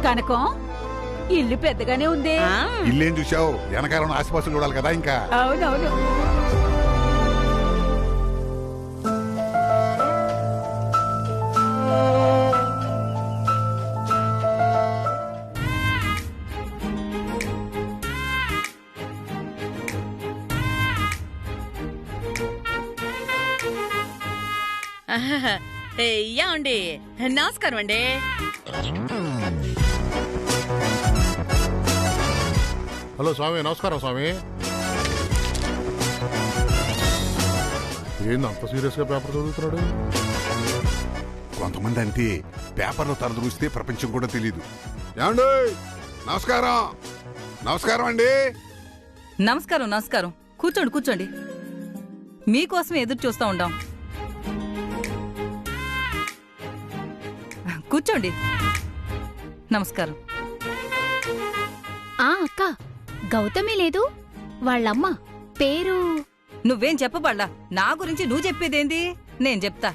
కనకం ఇల్లు పెద్దగానే ఉంది. ఇల్లేం చూసావు? వెనకాల ఆశపాసులు చూడాలి కదా ఇంకా. అవునవును. ఏమండి, నమస్కారం అండి. హలో స్వామి, నమస్కారం స్వామి. ఏంది అంత సీరియస్ గా పేపర్ చదువుతున్నాడు? కొంతమంది అంటే పేపర్లో తరదూస్తే ప్రపంచం కూడా తెలీదు. ఏమండి, నమస్కారం. నమస్కారం అండి. నమస్కారం. నమస్కారం. కూర్చోండి, కూర్చోండి. మీకోసం ఎదురు చూస్తా ఉండాం. కూర్చోండి. నమస్కారం. అక్క, గౌతమి లేదు, వాళ్ళమ్మ పేరు. నువ్వేం చెప్పబడ్డా, నా గురించి నువ్వు చెప్పేదేంది? నేను చెప్తా.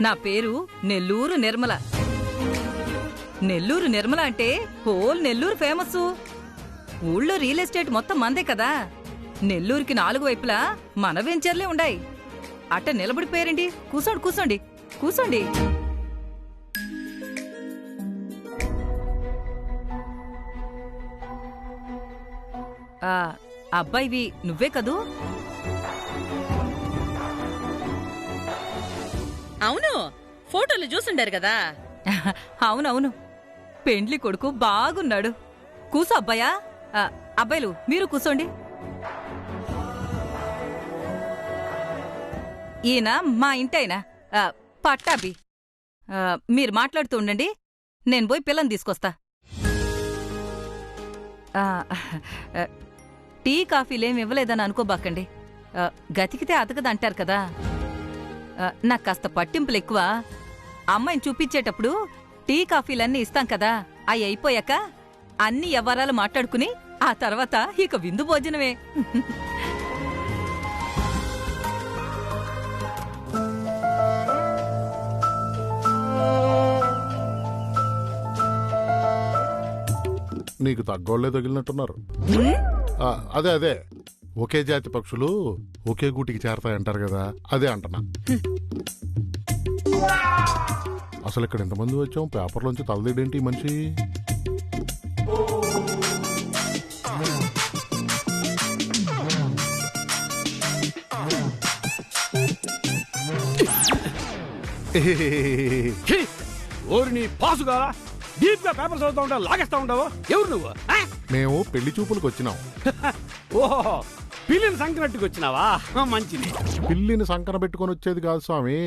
నా పేరు నెల్లూరు నిర్మల. నెల్లూరు నిర్మల అంటే హోల్ నెల్లూరు ఫేమస్. ఊళ్ళో రియల్ ఎస్టేట్ మొత్తం మందే కదా. నెల్లూరుకి 4 వైపులా మన వెంచర్లే ఉండాయి. అట్ట నిలబడిపోయారండి. కూసోండి, కూసోండి, కూసోండి. అబ్బాయివి నువ్వే కదూ? అవును, ఫోటోలు చూసుండారు కదా. అవునవును, పెండ్లి కొడుకు బాగున్నాడు. కూసో అబ్బాయా. అబ్బాయిలు మీరు కూసోండి. ఈయన మా ఇంటాయన పట్టాభి. మీరు మాట్లాడుతూ ఉండండి, నేను పోయి పిల్లని తీసుకొస్తా. టీ కాఫీలేం ఇవ్వలేదని అనుకోబాకండి. గతికితే అతకదంటారు కదా. నాకు కాస్త పట్టింపులు ఎక్కువ. అమ్మాయిని చూపించేటప్పుడు టీ కాఫీలన్నీ ఇస్తాం కదా, అవి అయిపోయాక అన్ని వ్యవహారాలు మాట్లాడుకుని ఆ తర్వాత ఇక విందు భోజనమే. నీకు తగ్గోళ్లే తగిలినట్టున్నారు. అదే అదే, ఒకే జాతి పక్షులు ఒకే గూటికి చేరతాయంటారు కదా, అదే అంటున్నా. అసలు ఇక్కడ ఎంతమంది వచ్చాం? పేపర్లోంచి తలదేడేంటి ఈ మనిషి? ఓరిని పాసుగా డీప్ గా పేపర్ చదువుతా ఉంటావు, లాగేస్తా ఉంటావు. ఎవరు నువ్వు? మేము పెళ్లి చూపులకు వచ్చినాం. ఓహో, పిల్లిని సంకనట్టుకు వచ్చినావా? మంచిది. పిల్లిని సంకన పెట్టుకుని వచ్చేది కాదు స్వామి,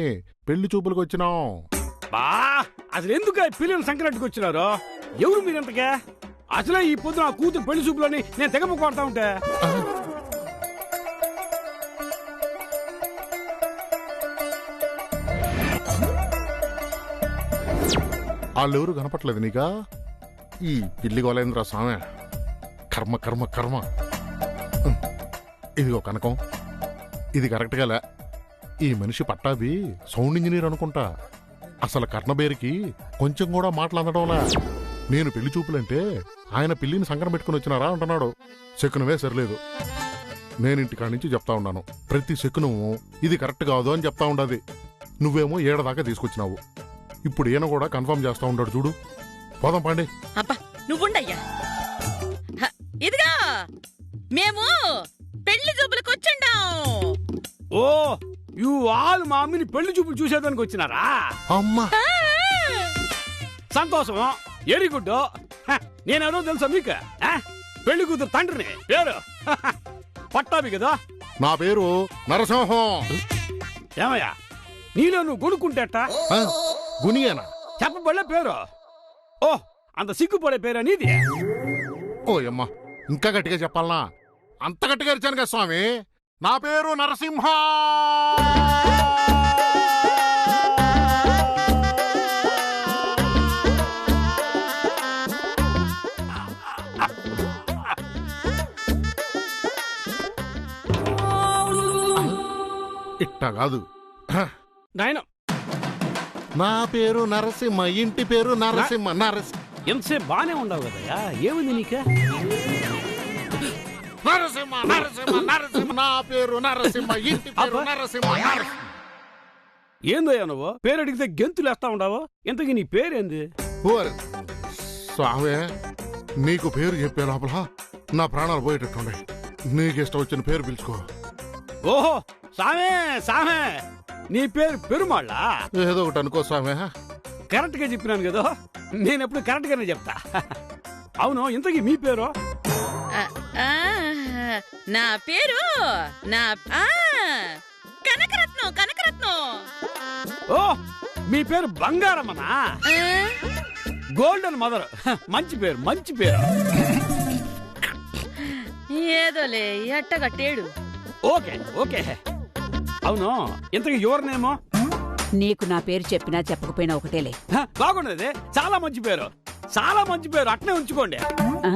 పెళ్లి చూపులకు వచ్చినాం. బా, అసలు ఎందుకు పిల్లిని సంకనట్టుకు వచ్చినారు? ఎవరు మీరంతకే? అసలే ఈ పొద్దున కూతురు పెళ్లి చూపులని నేను తెగపు కొడతా ఉంటే. వాళ్ళెవరు కనపట్లేదు నీకా? ఈ పిల్లి గోలేంద్ర స్వామి, కర్మ కర్మ కర్మ. ఇదిగో కనకం, ఇది కరెక్ట్గా లే. ఈ మనిషి పట్టాభి సౌండ్ ఇంజనీర్ అనుకుంటా. అసలు కర్ణబేరికి కొంచెం కూడా మాట్లాడడంలా. నేను పెళ్లి చూపులంటే ఆయన పిల్లిని సంకరం పెట్టుకుని వచ్చినారా అంటున్నాడు. శకునమే సరిలేదు. నేనింటికాడి నుంచి చెప్తా ఉన్నాను, ప్రతి శకునము ఇది కరెక్ట్ కాదు అని చెప్తా ఉండదు. నువ్వేమో ఏడదాకా తీసుకొచ్చినావు. ఇప్పుడు ఈయన కూడా కన్ఫర్మ్ చేస్తా ఉంటాడు చూడు. పోదాం పాండి. అబ్బా నువ్వుండయ్యా. ఇదిగా మేము పెళ్లి చూపులకు వచ్చిండాం. ఓ, యు ఆల్ మా అమ్మని పెళ్లి చూపులు చూసేదానికి వచ్చినారా? అమ్మా, సంతోషం, వెరీ గుడ్. నేనెవరో తెలుసా మీకు? పెళ్లి కూతురు తండ్రిని. పేరు పట్టాభి కదా. నా పేరు నరసింహం. ఏమయ్యా, నీలో నువ్వు కొనుక్కుంటేట గునియేనా చెప్పబడలే పేరు? ఓ, అంత సిగ్గుపడే పేరు అనేది. ఓ అమ్మా, ఇంకా గట్టిగా చెప్పాలనా? అంత గట్టిగా ఇచ్చాను కదా స్వామి. నా పేరు నరసింహ. ఇట్టా కాదు నాయన, నా పేరు నరసింహ, ఇంటి పేరు నరసింహ. ఎంతసేపు బానే ఉండవు కదయ్యా, ఏముంది నీకే? నరసింహ నరసింహ నరసింహ, నా పేరు నరసింహ, ఇంటి పేరు నరసింహ. ఏందయ్యా నువ్వు పేరు అడిగితే గెంతులు వేస్తా ఉండవు? ఇంతకీ నీ పేరేంది? ఓరే స్వామి, నీకు పేరు చెప్పే లోపల నా ప్రాణాలు పోయేటట్టుండే. నీకు ఇష్టం వచ్చిన పేరు పిలుచుకో. ఓహో సామే సామే, నీ పేరు పెరుమాళ్ళా? ఏదో ఒకటి అనుకో స్వామి. కరెక్ట్ గా చెప్పినాను కదా, నేను ఎప్పుడు కరెక్ట్ గానే చెప్తా. అవును, ఇంతకీ మీ పేరు? ఆ, నా పేరు కనకరత్నం. కనకరత్నం. ఓ, మీ పేరు బంగారమ్మనా? Golden mother. మంచి పేరు, మంచి పేరు. ఏదోలే ఎట్టగట్టేడు. Okay okay. అవును, ఇంతకీ ఎవరినేమో? నీకు నా పేరు చెప్పినా చెప్పకపోయినా ఒకటేలే. బాగుండేది, చాలా మంచి పేరు, చాలా మంచి పేరు. అట్నే ఉంచుకోండి. ఆ?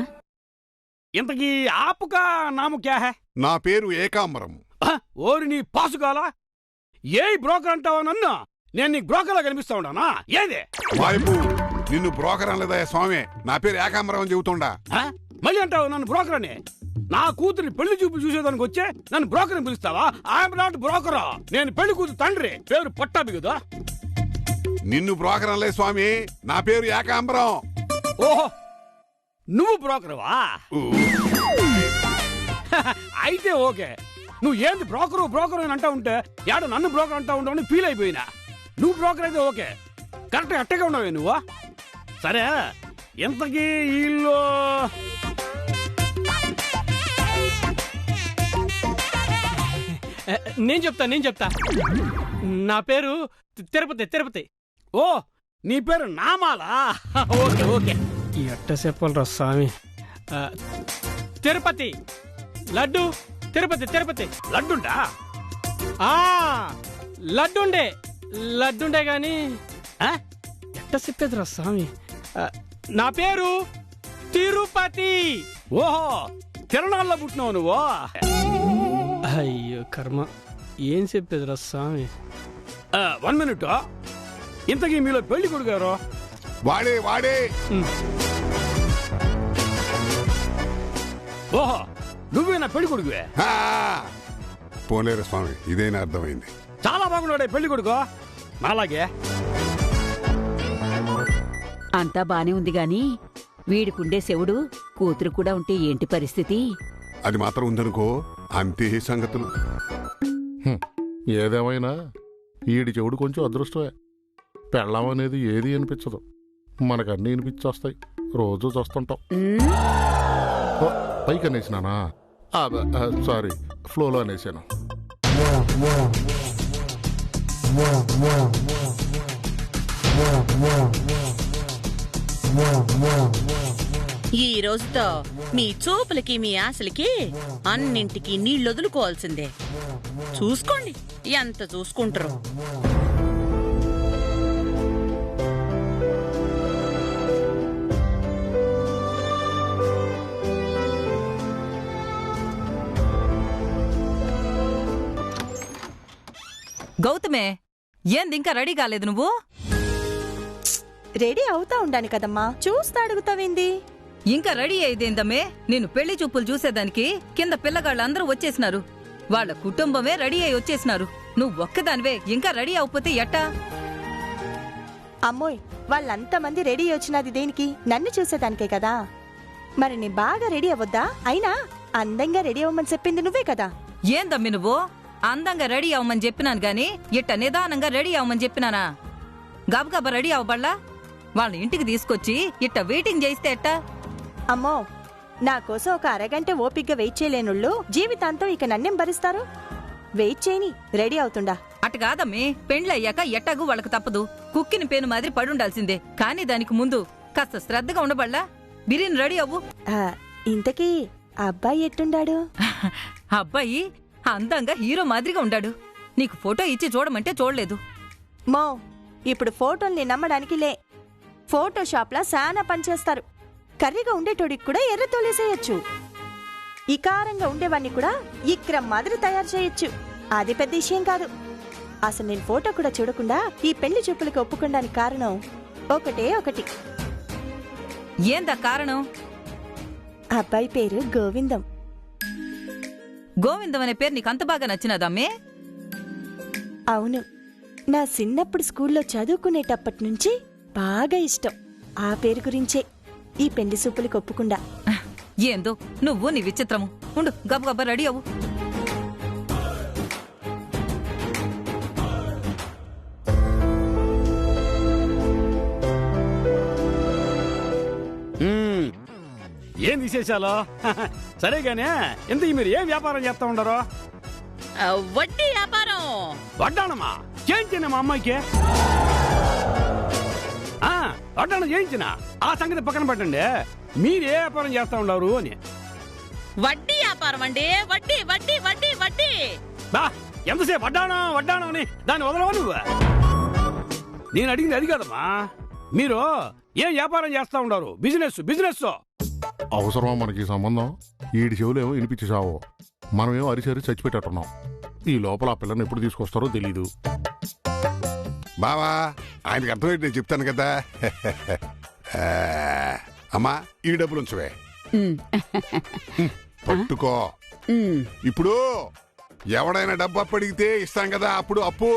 ఇంతకీ ఆపుకా నాము క్యా హై? నా పేరు ఏకాంబరం. ఓరి నీ పాసుకాలా, ఏ బ్రోకర్ అంటావా నన్ను? నేను నీకు బ్రోకర్లా కనిపిస్తా ఉన్నానా? ఏది వాయిపు, నిన్ను బ్రోకర్ అనలేదా స్వామి? నా పేరు ఏకాంబరం అని చెబుతుండా. మళ్ళీ అంటావు నన్ను బ్రోకర్ అని? నా కూతురి పెళ్లి చూపు చూసేదానికి వచ్చే నన్ను బ్రోకర్ అని పిలుస్తావా? I'm not broker. నేను పెళ్లి కూతురు తండ్రి, పేరు పట్టాభి కదా. నిన్ను బ్రోకర్ అనలే స్వామి, నా పేరు ఏకాంబరం. ఓహో, నువ్వు బ్రోకర్వా? అయితే ఓకే. నువ్వు ఏంది బ్రోకరు బ్రోకర్ అని అంటా ఉంటే యాడ నన్ను బ్రోకర్ అంటా ఉంటావని ఫీల్ అయిపోయినా. నువ్వు బ్రోకర్ అయితే ఓకే, కరెక్ట్ అట్టగా ఉండవే నువ్వు. సరే, ఎంతకీ వీళ్ళు నేను చెప్తా. నా పేరు తిరుపతి. ఓ, నీ పేరు నామాలా? Okay okay. ఎట్ట చెప్పాలరా స్వామి. తిరుపతి లడ్డు. తిరుపతి లడ్డుంటా? లడ్డుండే గాని ఎట్ట చెప్పేదిరా స్వామి. నా పేరు తిరుపతి. ఓహో, తిరణాల్లో పుట్టినావు నువ్వు? అయ్యో కర్మ, ఏం చెప్పేదిరా స్వామి. 1 minute. ఇంతకీ మీలో పెళ్లి కొడుకు గారు? వాడే. ఓహో, నువ్వేనా పెళ్లి కొడుకువే? పోలేరు స్వామి, ఇదేనా అర్థమైంది. చాలా బాగున్నాడే పెళ్లి కొడుకు, అలాగే. అంతా బానే ఉంది గాని వీడికుండే శవుడు కూతురు కూడా ఉంటే ఏంటి పరిస్థితి? అది మాత్రం ఉందనుకో, అంతే సంగతులు. ఏదేమైనా ఈడి చెవుడు కొంచెం అదృష్టమే. పెళ్ళం అనేది ఏది అనిపించదు, మనకన్నీ వినిపించేస్తాయి. రోజు చూస్తుంటాం. పైకి అనేసినానా? సారీ, ఫ్లోలో అనేసాను. ఈ రోజుతో మీ చూపులకి మీ ఆశలకి అన్నింటికి నీళ్ళొదులుకోవాల్సిందే. చూసుకోండి ఎంత చూసుకుంటారు. గౌతమే, ఏంది ఇంకా రెడీ కాలేదు నువ్వు? రెడీ అవుతా ఉండాను కదమ్మా, చూస్తా అడుగుతావేంది? ఇంకా రెడీ అయ్యేదేందమ్మే? నేను పెళ్లి చూపులు చూసేదానికి కింద పిల్లగాళ్ళందరూ వచ్చేసినారు. వాళ్ళ కుటుంబమే రెడీ అయి వచ్చేసినారు. నువ్వు ఒక్కదానివే ఇంకా రెడీ అవకపోతే ఎట్టా? అమ్మోయ్, వాళ్ళంతమంది రెడీ వచ్చినది దేనికి? నన్ను చూసేదానికే కదా. మరి నీ బాగా రెడీ అవ్వద్దా? అయినా అందంగా రెడీ అవ్వమని చెప్పింది నువ్వే కదా. ఏందమ్మి నువ్వు? అందంగా రెడీ అవ్వమని చెప్పినాను గాని ఇట్ట నిదానంగా రెడీ అవ్వమని చెప్పినానా? గబగబా రెడీ అవ్వబల్లా? వాళ్ళ ఇంటికి తీసుకొచ్చి ఇట్ట వెయిటింగ్ చేయిస్తే ఎట్టా? అమ్మో, నా కోసం ఒక అరగంట ఓపిగ్గా వెయిట్ చేయలేనుళ్ళు జీవితాంతం ఇక నన్నేం భరిస్తారు? వెయిట్ చేయని, రెడీ అవుతుండా. అటు కాదమ్మి, పెండ్లయ్యాక ఎట్టాగు వాళ్ళకు తప్పదు. కుక్కిని పేను మాదిరి పడుండాల్సిందే. కానీ దానికి ముందు కాస్త శ్రద్ధగా ఉండబల్లా. బిర్యానీ రెడీ అవ్వు. ఇంతకీ అబ్బాయి ఎట్టుండాడు? అబ్బాయి అందంగా హీరో మాదిరిగా ఉండాడు. నీకు ఫోటో ఇచ్చి చూడమంటే చూడలేదు. మో, ఇప్పుడు ఫోటోల్ని నమ్మడానికి లే. ఫోటోషాప్లా శానా పనిచేస్తారు. కర్రీగా ఉండేటోడికి కూడా ఎర్ర తోలేసేయచ్చు. ఇకారంగా ఉండేవాణ్ణి కూడా ఇక్రమ్ మాదిరి తయారు చేయొచ్చు. అది పెద్ద విషయం కాదు. అసలు నేను ఫోటో కూడా చూడకుండా ఈ పెళ్లి చూపులకి ఒప్పుకోడానికి కారణం ఒకటే ఒకటి. ఏందా కారణం? అబ్బాయి పేరు గోవిందం. గోవిందం అనే పేరు నీకు అంత బాగా నచ్చినదమ్మే? అవును, నా చిన్నప్పుడు స్కూల్లో చదువుకునేటప్పటి నుంచి బాగా ఇష్టం. ఆ పేరు గురించే ఈ పెళ్లి సూపులకు ఒప్పుకుండా. ఏందో నువ్వు నీ విచిత్రము. ఉండు, గబగబా రెడీ అవ్వు. ఏం విశేషాలు? సరేగానే, ఇంతకీ మీరు ఏం వ్యాపారం చేస్తా ఉండరు? వడ్డీ వ్యాపారం. వడ్డానమ్మా చేయించిన మా అమ్మాయికి. వడ్డానం చేయించిన ఆ సంగతి పక్కన పెట్టండి. మీరు ఏ వ్యాపారం చేస్తా ఉండరు అని. వడ్డీ వ్యాపారం అండి. వడ్డీ వడ్డీ వడ్డీ వడ్డీ. బా, ఎంతసేపు వడ్డానం వడ్డానం అని దాన్ని వదలవా నువ్వు? నేను అడిగింది అది కాదమ్మా, మీరు ఏం వ్యాపారం చేస్తా ఉండరు? Business business. అవసరమా మనకి ఈ సంబంధం? ఈడి చెవులేమో వినిపించేసావు, మనమేమో అరిసరి చచ్చిపెట్టేట్టున్నాం. ఈ లోపల ఆ పిల్లని ఎప్పుడు తీసుకొస్తారో తెలీదు. బావా, ఆయనకి అర్థమైతే నేను చెప్తాను కదా. అమ్మా, ఈ డబ్బులు ఉంచవే. పట్టుకో. ఇప్పుడు ఎవడైనా డబ్బు అప్పు అడిగితే ఇస్తాం కదా, అప్పుడు అప్పు.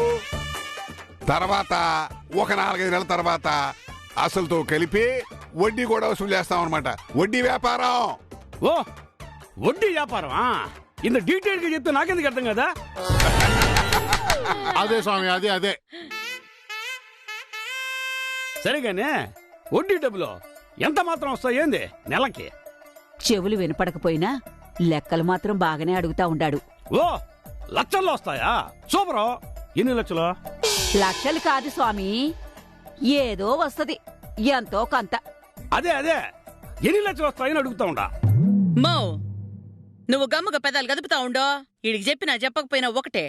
తర్వాత ఒక 4-5 నెలల తర్వాత అసలుతో కలిపి వడ్డీ కూడా వసూలు చేస్తాం అనమాట. వడ్డీ వ్యాపారం. ఓ, వడ్డీ వ్యాపారమా? ఇంత డీటెయిల్ గా చెప్తే నాకెందుకు అర్థం కదా? అదే స్వామి, అదే అదే. సరేగానే, వడ్డీ డబ్బులు ఎంత మాత్రం వస్తాయి ఏంది నెలకి? చెవులు వినపడకపోయినా లెక్కలు మాత్రం బాగానే అడుగుతా ఉండాడు. ఓ, లక్షల్లో వస్తాయా? సూపరు. ఎన్ని లక్షలు? లక్షలు కాదు స్వామి, ఏదో వస్తది, ఎంతో కొంత. అదే అదే, ఎన్ని లక్షలు వస్తాయని అడుగుతా ఉండా. మో, నువ్వు గమ్ముగా పెదాలు గదుపుతా ఉండో. ఈడికి చెప్పినా చెప్పకపోయినా ఒకటే.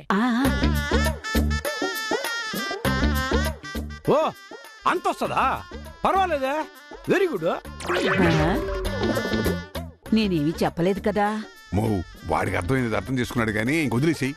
ఓ, అంత వస్తుందా? పర్వాలేదే, వెరీ గుడ్. నేనేమి చెప్పలేదు కదా. మో, వాడికి అర్థమైంది అర్థం చేసుకున్నాడు కానీ వదిలేసేయి.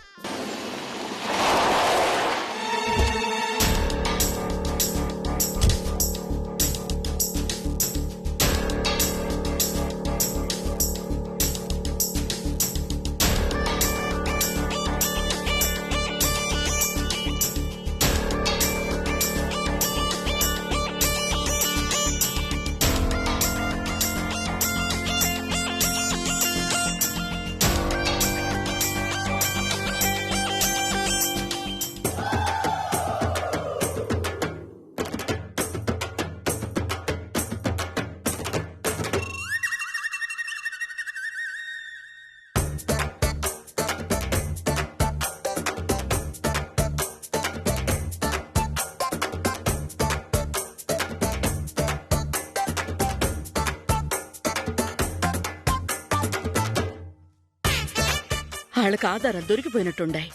వాళ్ళకి ఆధారం దొరికిపోయినట్టుండాయి.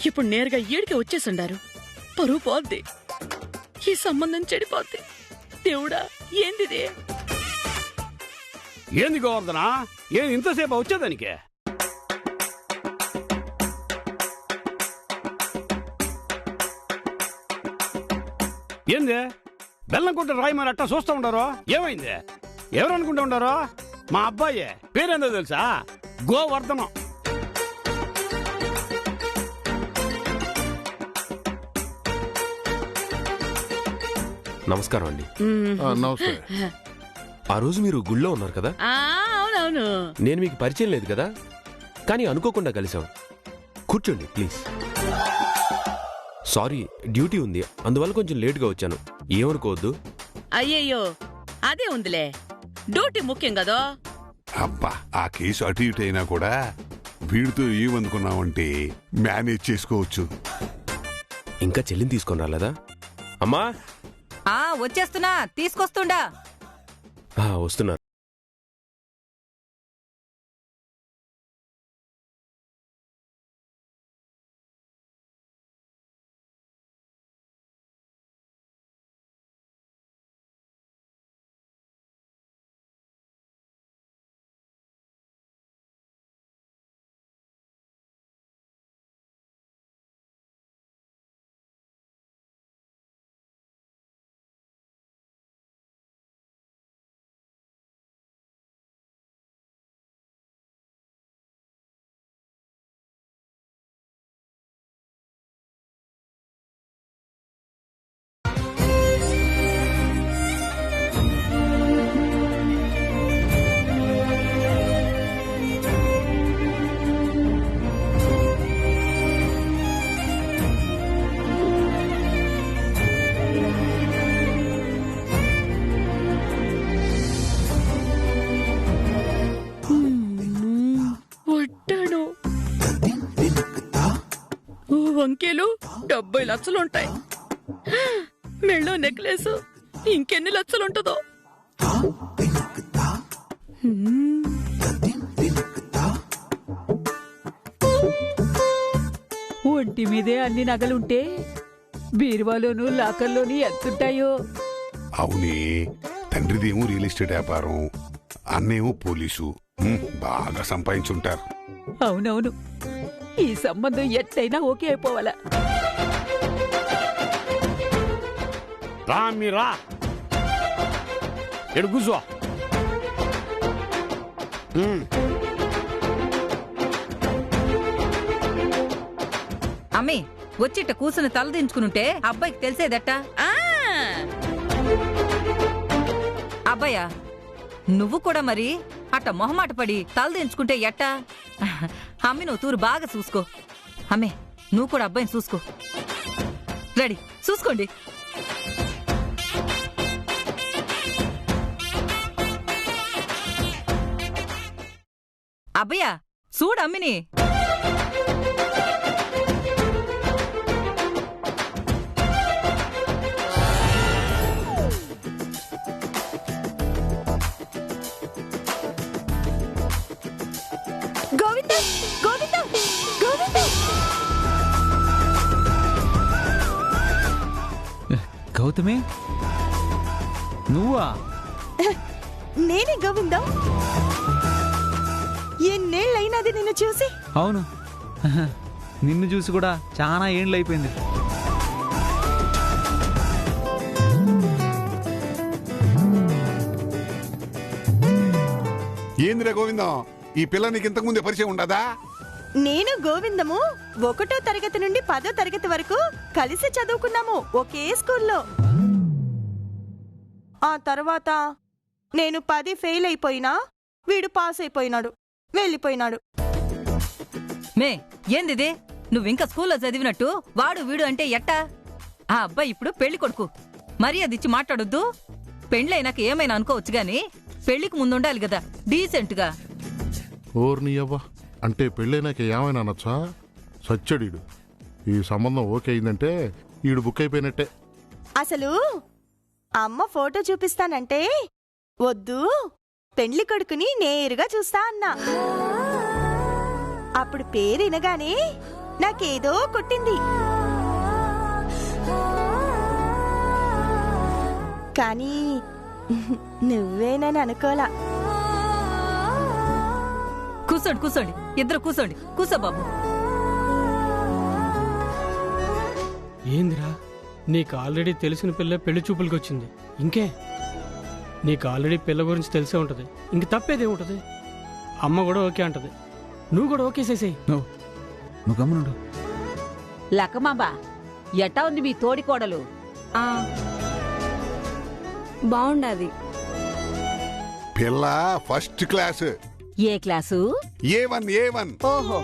ఇప్పుడు నేరుగా ఈడికి వచ్చేసుండారు. పరువు పోద్ది, ఈ సంబంధం చెడిపోద్ది. దేవుడా, ఏందిది? ఏంది గోవర్ధన, ఏం ఇంతసేపు వచ్చేదానికి? ఏంది బెల్లం కొట్ట రాయి మరి అట్టా చూస్తూ ఉండారో? ఏమైంది? ఎవరు అనుకుంటూ ఉండారో? మా అబ్బాయి పేరేందో తెలుసా? గోవర్ధనం. నమస్కారం అండి. నమస్తే. ఆ రోజు మీరు గుళ్ళో ఉన్నారు కదా? అవునవును. నేను మీకు పరిచయం లేదు కదా, కానీ అనుకోకుండా కలిసాం. కూర్చోండి ప్లీజ్. సారీ, డ్యూటీ ఉంది, అందువల్ల కొంచెం లేటుగా వచ్చాను, ఏమనుకోవద్దు. అయ్యయ్యో, అదే ఉందిలే, డ్యూటీ ముఖ్యం కదా. అబ్బా, ఆ కేసు అటు ఇటు అయినా కూడా వీడితో ఏమనుకున్నావంటే మేనేజ్ చేసుకోవచ్చు. ఇంకా చెల్లిని తీసుకొని రాలేదా? అమ్మా, వచ్చేస్తున్నా, తీసుకొస్తుండా. వస్తున్నారు. పట్టాను. ఓ వంకీలు 70 లక్షలుంటాయి. మెళ్ళో నెక్లెస్ ఇంకెన్ని లక్షలుంటుందో. ఒంటి మీదే అన్ని నగలుంటే బీరువాలోనూ లాకర్లోనూ ఎంతుంటాయో. అవునే, తండ్రిదేమో రియల్ ఎస్టేట్ వ్యాపారం, అన్నేమో పోలీసు. బాగా సంపాదించుంటారు. అవునవును, ఈ సంబంధం ఎట్టయినా ఓకే అయిపోవాలా. రా మీరా, ఎడు కూర్చో. అమ్మి వచ్చిట్ట కూసుని తలదించుకునుంటే అబ్బాయికి తెలిసేదట్టా? అబ్బాయా, నువ్వు కూడా మరి అట్ట మొహమాట పడి తలదించుకుంటే ఎట్టా? అమ్మి నువ్వు తూరు బాగా చూసుకో. అమ్మే నువ్వు కూడా అబ్బాయిని చూసుకో. రెడీ, చూసుకోండి. అబ్బయ్యా చూడు అమ్మిని. గోవిందా, గోవిందా, గోవిందా. గౌతమి, నువ్వా? నేనే గోవిందా. ఎన్నేళ్ళైనది నిన్ను చూసి? అవును, నిన్ను చూసి కూడా చాలా ఏండ్లు అయిపోయింది. ఏందిరా గోవిందం, ఈ పిల్ల నీకు ఇంతకు ముందే పరిచయం ఉండదా? నేను గోవిందము 1వ తరగతి నుండి 10వ తరగతి వరకు కలిసి చదువుకున్నాము ఒకే స్కూల్లో. ఆ తర్వాత నేను 10 ఫెయిల్ అయిపోయినా వీడు పాస్ అయిపోయినాడు, వెళ్ళిపోయినాడు. మే ఏందిది? నువ్వింకా స్కూల్లో చదివినట్టు వాడు వీడు అంటే ఎట్టా? ఆ అబ్బాయి ఇప్పుడు పెళ్లి కొడుకు, మర్యాదిచ్చి మాట్లాడొద్దు. పెండ్లైనాక ఏమైనా అనుకోవచ్చు గాని పెళ్లికి ముందుండాలి కదా డీసెంట్గా. ఓర్ని అవ్వ, అంటే పెళ్ళైనాక ఏమైనా అనొచ్చా? సచ్చడీడు. ఈ సంబంధం ఓకే అయిందంటే ఈడు బుక్ అయిపోయినట్టే. అసలు అమ్మ ఫోటో చూపిస్తానంటే వద్దు, పెండ్లి కొడుకుని నేరుగా చూస్తా అన్నా. అప్పుడు పేరు వినగానే నాకేదో కొట్టింది. కానీ నువ్వేనని అనుకోలా. కూర్చోండి కూర్చోండి, ఇద్దరు కూర్చోండి. కూర్చో బాబు. ఏందిరా, నీకు ఆల్రెడీ తెలిసిన పిల్ల పెళ్లి చూపులకి వచ్చింది. ఇంకే నీకు ఆల్రెడీ పిల్ల గురించి తెలిసే ఉంటది, ఇంక తప్పేదేముంటది? అమ్మ కూడా ఓకే అంటది, నువ్వు కూడా ఓకే చేసేయ్. నువ్వు గమనుండు. లక్కమాంబా, ఎట్టా ఉంది మీ తోడి కోడలు? బాగుండాది. పిల్ల ఫస్ట్ క్లాస్. ఏ క్లాసు? A1. ఓహో.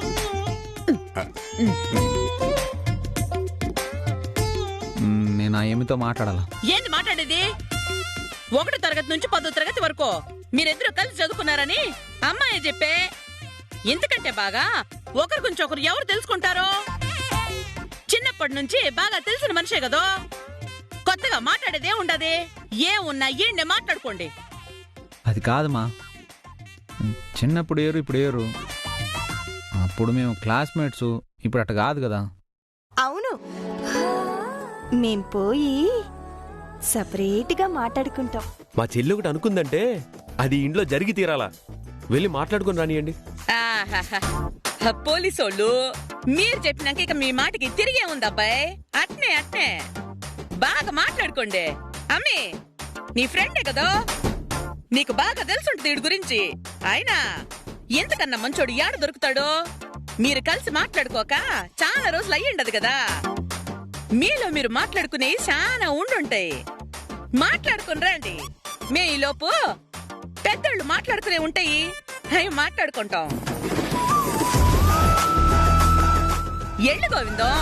నేను ఆ ఏమితో మాట్లాడాలా? ఏంది మాట్లాడేది? 1వ తరగతి నుంచి 10వ తరగతి వరకు మీరిద్దరూ కలిసి చదువుకున్నారని అమ్మాయి చెప్పే. ఎందుకంటే బాగా ఒకరి గురించి ఒకరు ఎవరు తెలుసుకుంటారో? చిన్నప్పటి నుంచి బాగా తెలిసిన మనిషే కదా. కొత్తగా మాట్లాడేదే ఉండదే. ఏమున్నా ఏండే మాట్లాడుకోండి. అది కాదమ్మా, చిన్నప్పుడు ఏరు ఇప్పుడు ఏరు. అప్పుడు మేము క్లాస్మేట్స్, ఇప్పుడు అట్ట కాదు కదా. అవును, మేం పోయి సపరేట్గా మాట్లాడుకుంటాం. మా చెల్లి ఒకటి అనుకుందంటే అది ఇంట్లో జరిగి తీరాలా. వెళ్ళి మాట్లాడుకుని రానియండి. పోలీసోళ్ళు మీరు చెప్పినాక ఇక మీ మాటకి తిరిగే ఉంది అబ్బాయి. అట్నే బాగా మాట్లాడుకోండి. అమ్మి నీ ఫ్రెండే కదా, నీకు బాగా తెలుసుంటుంది వీడి గురించి. అయినా ఎంతకన్నా మంచోడు యాడ దొరుకుతాడో? మీరు కలిసి మాట్లాడుకోక చాలా రోజులు అయ్యిండదు కదా. మీలో మీరు మాట్లాడుకునే చాలా ఉండుంటాయి. మాట్లాడుకుని రండి. మే ఈ లోపు పెద్దోళ్ళు మాట్లాడుకునే ఉంటాయి, అవి మాట్లాడుకుంటాం. ఎళ్ళు గోవిందం.